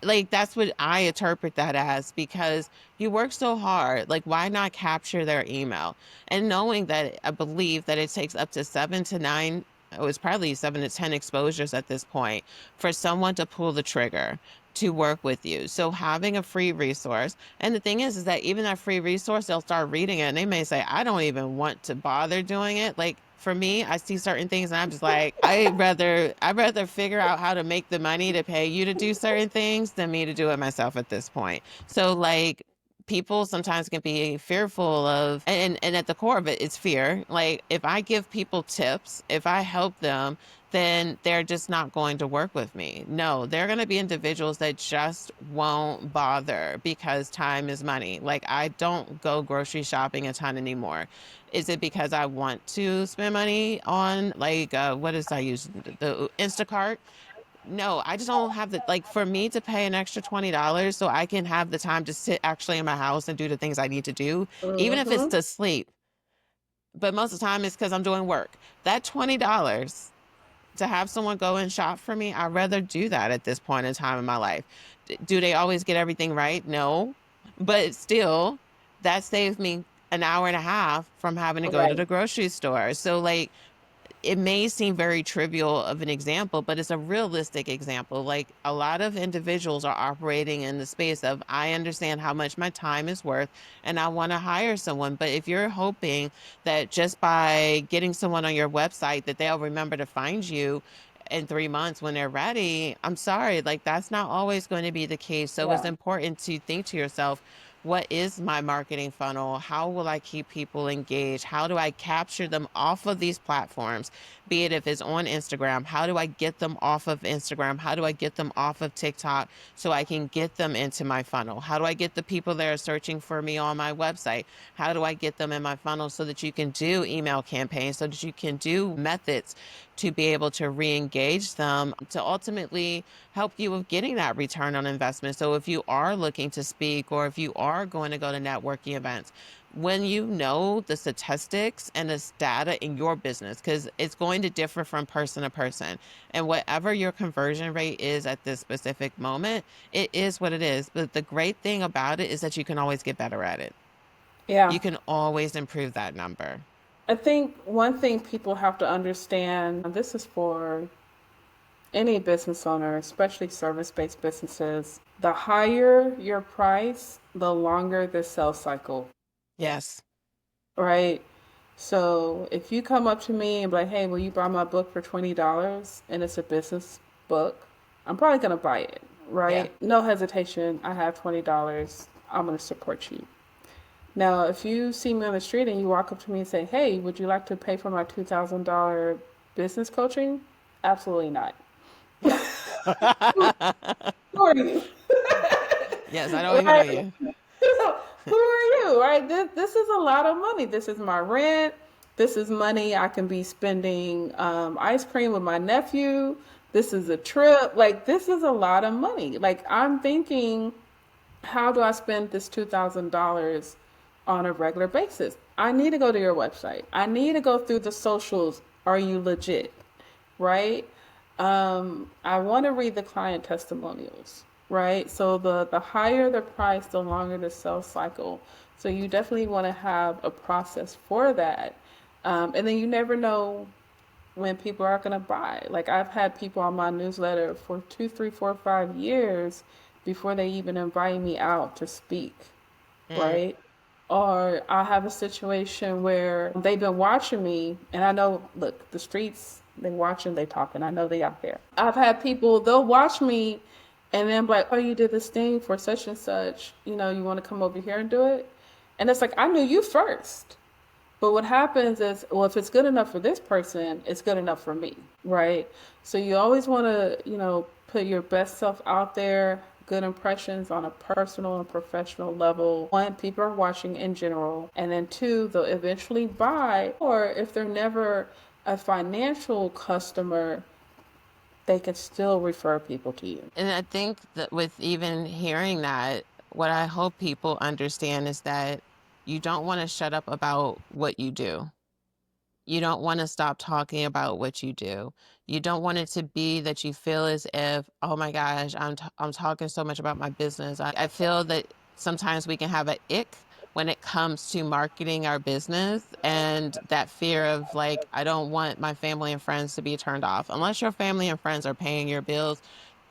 Like that's what I interpret that as, because you work so hard. Like, why not capture their email? And knowing that, I believe that it takes up to 7 to 9, oh, it's probably 7 to 10 exposures at this point for someone to pull the trigger to work with you. So having a free resource, and the thing is that even that free resource, they'll start reading it and they may say, I don't even want to bother doing it. Like for me, I see certain things and I'm just like, I'd rather figure out how to make the money to pay you to do certain things than me to do it myself at this point. So like people sometimes can be fearful of, and at the core of it, it's fear. Like if I give people tips, if I help them, then they're just not going to work with me. No, they're going to be individuals that just won't bother because time is money. Like I don't go grocery shopping a ton anymore. Is it because I want to spend money on like what is I use, the Instacart? No, I just don't have the, like, for me to pay an extra $20 so I can have the time to sit actually in my house and do the things I need to do, even if it's mhm. to sleep. but most of the time it's because I'm doing work. That $20 to have someone go and shop for me, I'd rather do that at this point in time in my life. Do they always get everything right? No. But still, that saves me an hour and a half from having to go to Right. the grocery store. So, like, it may seem very trivial of an example, but it's a realistic example. Like a lot of individuals are operating in the space of, I understand how much my time is worth and I want to hire someone. But if you're hoping that just by getting someone on your website that they'll remember to find you in 3 months when they're ready, I'm sorry, like that's not always going to be the case. So it's Yeah. important to think to yourself, what is my marketing funnel? How will I keep people engaged? How do I capture them off of these platforms? Be it if it's on Instagram, how do I get them off of Instagram? How do I get them off of TikTok so I can get them into my funnel? How do I get the people that are searching for me on my website? How do I get them in my funnel so that you can do email campaigns, so that you can do methods to be able to re-engage them to ultimately help you with getting that return on investment. So if you are looking to speak or if you are going to go to networking events, when you know the statistics and the data in your business, because it's going to differ from person to person. And whatever your conversion rate is at this specific moment, it is what it is. But the great thing about it is that you can always get better at it. Yeah. You can always improve that number. I think one thing people have to understand, and this is for any business owner, especially service based businesses, the higher your price, the longer the sales cycle, Yes. right? So if you come up to me and be like, hey, will you buy my book for $20 and it's a business book, I'm probably going to buy it, Yeah. right? No hesitation. I have $20. I'm going to support you. Now, if you see me on the street and you walk up to me and say, hey, would you like to pay for my $2,000 business coaching? Absolutely not. Who are you? Yes, I don't even know Right? you. Who are you? Right? This is a lot of money. This is my rent. This is money I can be spending ice cream with my nephew. This is a trip. Like, this is a lot of money. Like, I'm thinking, how do I spend this $2,000 on a regular basis? I need to go to your website. I need to go through the socials. Are you legit? Right? I want to read the client testimonials, right? So the higher the price, the longer the sales cycle. So you definitely want to have a process for that. And then you never know when people are going to buy. Like I've had people on my newsletter for 2, 3, 4, 5 years before they even invite me out to speak, Mm. right? Or I have a situation where they've been watching me, and I know, look, the streets, they watching, they talking. I know they out there. I've had people, they'll watch me, and then be like, oh, you did this thing for such and such. You know, you want to come over here and do it? And it's like, I knew you first. But what happens is, well, if it's good enough for this person, it's good enough for me, right? So you always want to, put your best self out there, good impressions on a personal and professional level. One, people are watching in general. And then two, they'll eventually buy. Or if they're never a financial customer, they can still refer people to you. And I think that with even hearing that, what I hope people understand is that you don't want to shut up about what you do. You don't want to stop talking about what you do. You don't want it to be that you feel as if, oh my gosh, I'm talking so much about my business. I feel that sometimes we can have an ick when it comes to marketing our business and that fear of like, I don't want my family and friends to be turned off. Unless your family and friends are paying your bills,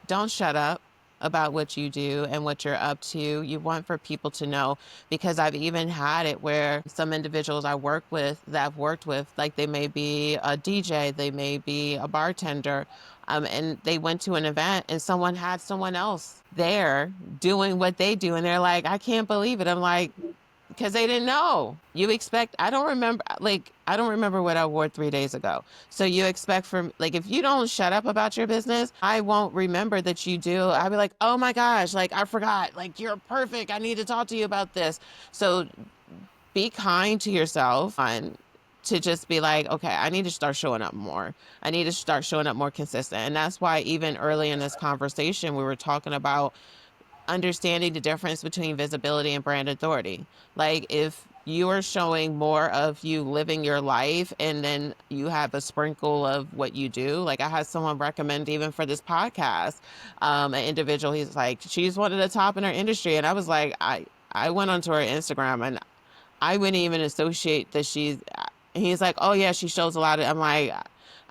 don't shut up about what you do and what you're up to. You want for people to know, because I've even had it where some individuals I work with that I've worked with, like they may be a DJ, they may be a bartender, and they went to an event and someone had someone else there doing what they do. And they're like, I can't believe it. I'm like, because they didn't know. You expect, I don't remember what I wore 3 days ago. So you expect from, like, if you don't shut up about your business, I won't remember that you do. I'll be like, oh my gosh, like, I forgot, like, you're perfect. I need to talk to you about this. So be kind to yourself and to just be like, okay, I need to start showing up more. I need to start showing up more consistent. And that's why even early in this conversation, we were talking about understanding the difference between visibility and brand authority. Like if you are showing more of you living your life, and then you have a sprinkle of what you do. Like I had someone recommend even for this podcast, an individual, he's like, she's one of the top in her industry. And I was like, I went onto her Instagram and I wouldn't even associate that she's. He's like, oh yeah, she shows a lot of. I'm like,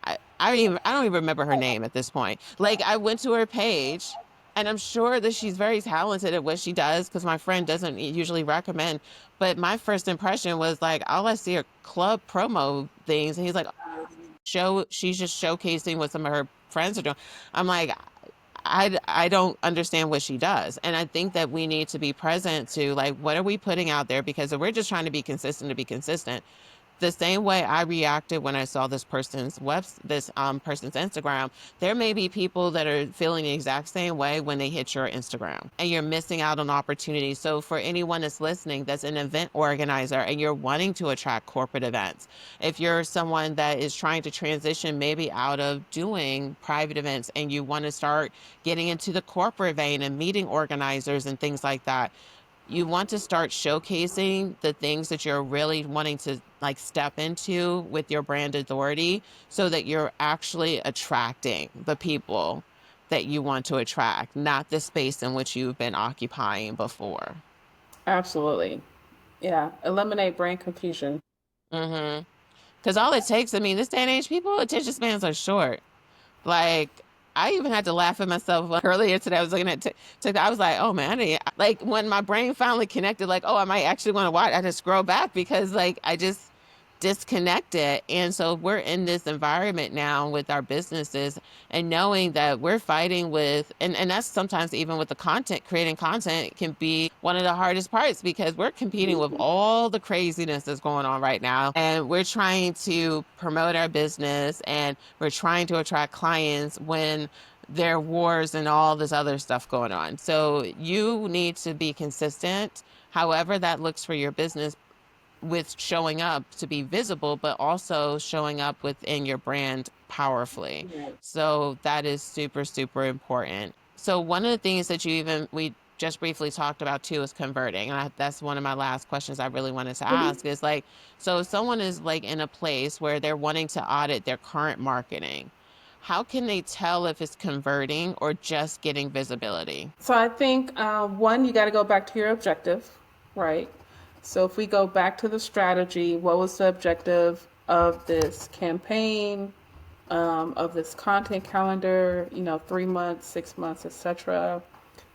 I don't even remember her name at this point. Like I went to her page, and I'm sure that she's very talented at what she does because my friend doesn't usually recommend. But my first impression was like, all I see are club promo things, and he's like, she's just showcasing what some of her friends are doing. I'm like, I don't understand what she does. And I think that we need to be present to like, what are we putting out there? Because if we're just trying to be consistent, the same way I reacted when I saw this person's Instagram, there may be people that are feeling the exact same way when they hit your Instagram, and you're missing out on opportunities. So for anyone that's listening that's an event organizer and you're wanting to attract corporate events, if you're someone that is trying to transition maybe out of doing private events and you want to start getting into the corporate vein and meeting organizers and things like that, you want to start showcasing the things that you're really wanting to like step into with your brand authority so that you're actually attracting the people that you want to attract, not the space in which you've been occupying before. Absolutely. Yeah. Eliminate brain confusion. Mm-hmm. Because all it takes, I mean, this day and age, people attention spans are short. Like, I even had to laugh at myself earlier today. I was looking at TikTok. I was like, oh man, like when my brain finally connected, like, oh, I might actually want to watch. I just scroll back because like I just disconnected. And so we're in this environment now with our businesses and knowing that we're fighting with, and that's sometimes even with the content, creating content can be one of the hardest parts because we're competing with all the craziness that's going on right now. And we're trying to promote our business and we're trying to attract clients when there are wars and all this other stuff going on. So you need to be consistent, however that looks for your business, with showing up to be visible, but also showing up within your brand powerfully. Right. So that is super, super important. So one of the things that we just briefly talked about too is converting. And that's one of my last questions I really wanted to Mhm. ask is like, so if someone is like in a place where they're wanting to audit their current marketing, how can they tell if it's converting or just getting visibility? So I think one, you got to go back to your objective, right? So if we go back to the strategy, what was the objective of this campaign, of this content calendar? 3 months, 6 months, etc.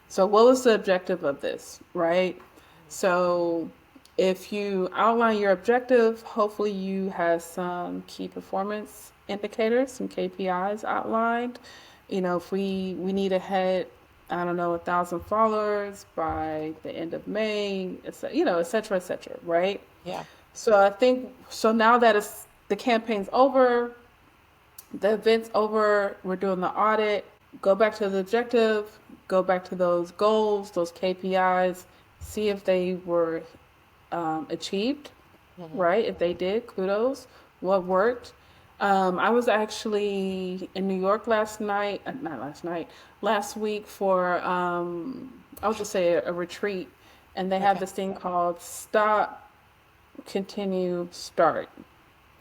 So what was the objective of this, right? So if you outline your objective, hopefully you have some key performance indicators, some KPIs outlined. If we need to hit, I don't know, 1,000 followers by the end of May, et cetera, et cetera, right? Yeah. So I think so now that the campaign's over, the event's over, we're doing the audit, go back to the objective, go back to those goals, those KPIs, see if they were achieved, Hmm. right? If they did, kudos. What worked? I was actually in New York last night, not last night, last week for, I'll just say a retreat. And they have Okay. this thing called Stop, Continue, Start.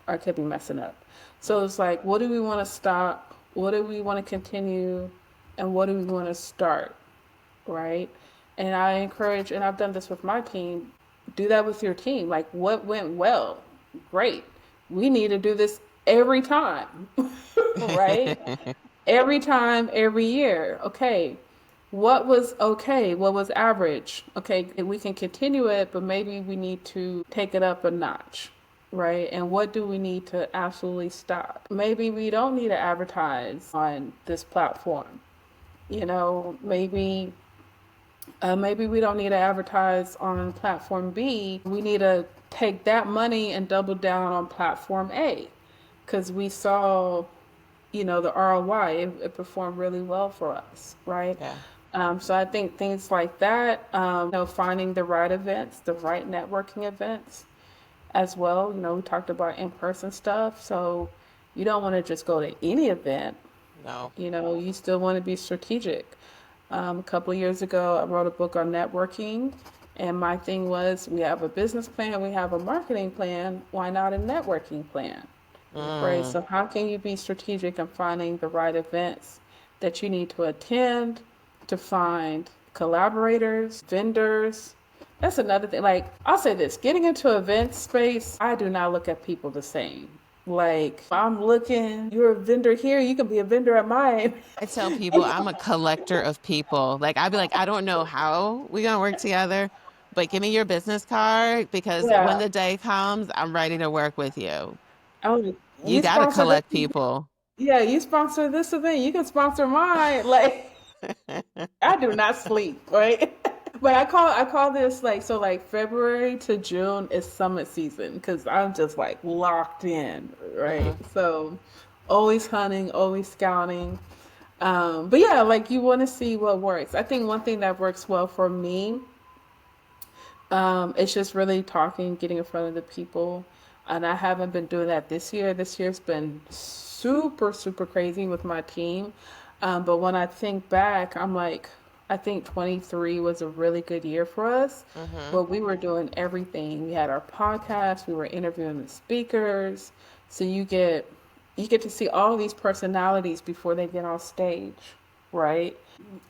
I could be messing up. So it's like, what do we want to stop? What do we want to continue? And what do we want to start? Right? And I encourage, and I've done this with my team, do that with your team. Like, what went well? Great. We need to do this every time, right? Every time, every year. Okay. What was okay? What was average? Okay, we can continue it, but maybe we need to take it up a notch, right? And what do we need to absolutely stop? Maybe we don't need to advertise on this platform. Maybe we don't need to advertise on platform B. We need to take that money and double down on platform A because we saw, the ROI. It performed really well for us, right? Yeah. So I think things like that, finding the right events, the right networking events as well. We talked about in-person stuff. So you don't want to just go to any event. No. You still want to be strategic. A couple of years ago, I wrote a book on networking, And my thing was, we have a business plan, we have a marketing plan, why not a networking plan? Right? Mm. So, how can you be strategic in finding the right events that you need to attend to find collaborators, vendors? That's another thing. Like, I'll say this, getting into event space, I do not look at people the same. Like, if I'm looking, you're a vendor here, you can be a vendor at mine. I tell people I'm a collector of people. Like I'd be like, I don't know how we gonna work together, but give me your business card because when Yeah. the day comes, I'm ready to work with you. Oh, You you gotta sponsor this collect event. people. Yeah, you sponsor this event. You can sponsor mine. Like, I do not sleep, right? But I call this like, so like February to June is summit season because I'm just like locked in, right? Mm. So always hunting, always scouting. But yeah, like you want to see what works. I think one thing that works well for me, it's just really talking, getting in front of the people. And I haven't been doing that this year. This year's been super, super crazy with my team. But when I think back, I'm like, I think 23 was a really good year for us. Hmm. But we were doing everything. We had our podcast, we were interviewing the speakers. So you get to see all these personalities before they get on stage, right?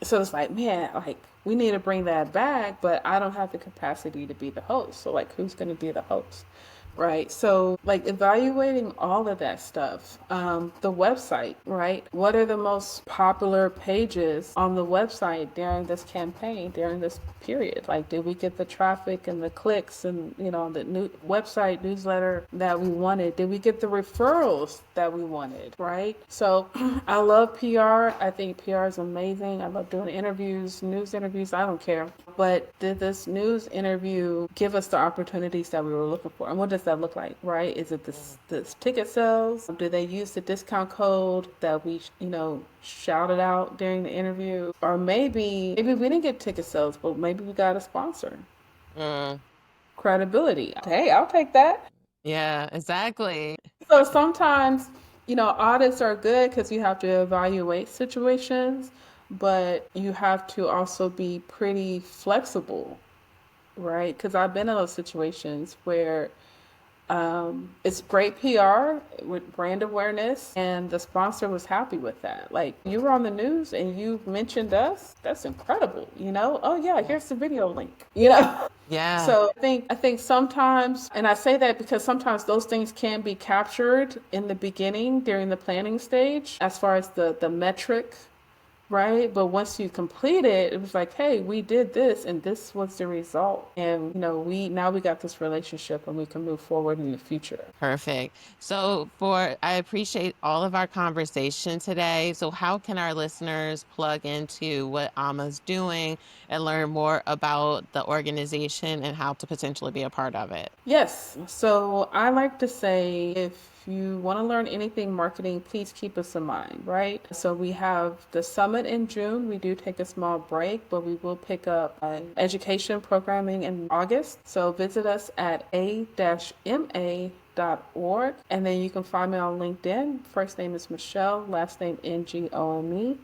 So it's like, man, like we need to bring that back, but I don't have the capacity to be the host. So like, who's going to be the host? Right. So, like, evaluating all of that stuff. The website, right? What are the most popular pages on the website during this campaign, during this period? Like, did we get the traffic and the clicks and, the new website newsletter that we wanted? Did we get the referrals that we wanted, right? So, I love PR. I think PR is amazing. I love doing interviews, news interviews. I don't care. But did this news interview give us the opportunities that we were looking for? And what does that look like, right? Is it this ticket sales? Do they use the discount code that we, shouted out during the interview? Or maybe we didn't get ticket sales, but maybe we got a sponsor. Mm. Credibility. Hey, I'll take that. Yeah, exactly. So sometimes, audits are good because you have to evaluate situations, but you have to also be pretty flexible, right? Because I've been in those situations where it's great PR with brand awareness, and the sponsor was happy with that. Like, you were on the news and you mentioned us. That's incredible, you know? Oh yeah, here's the video link, you know? Yeah. So I think sometimes, and I say that because sometimes those things can be captured in the beginning during the planning stage, as far as the metric, right? But once you complete it, it was like, hey, we did this and this was the result. And we got this relationship and we can move forward in the future. Perfect. I appreciate all of our conversation today. So how can our listeners plug into what Alma's doing and learn more about the organization and how to potentially be a part of it? Yes. So I like to say, if you want to learn anything marketing, please keep us in mind, right? So we have the summit in June. We do take a small break, but we will pick up education programming in August. So visit us at a-ma.org. And then you can find me on LinkedIn. First name is Michelle, last name Ngome.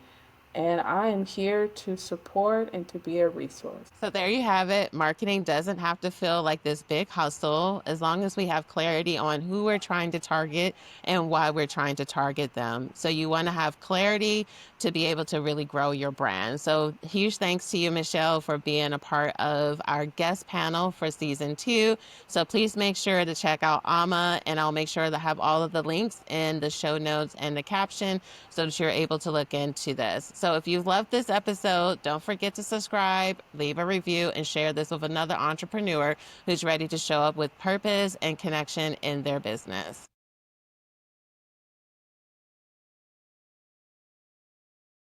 And I am here to support and to be a resource. So there you have it. Marketing doesn't have to feel like this big hustle as long as we have clarity on who we're trying to target and why we're trying to target them. So you want to have clarity to be able to really grow your brand. So huge thanks to you, Michelle, for being a part of our guest panel for season 2. So please make sure to check out Alma, and I'll make sure to have all of the links in the show notes and the caption so that you're able to look into this. So if you've loved this episode, don't forget to subscribe, leave a review, and share this with another entrepreneur who's ready to show up with purpose and connection in their business.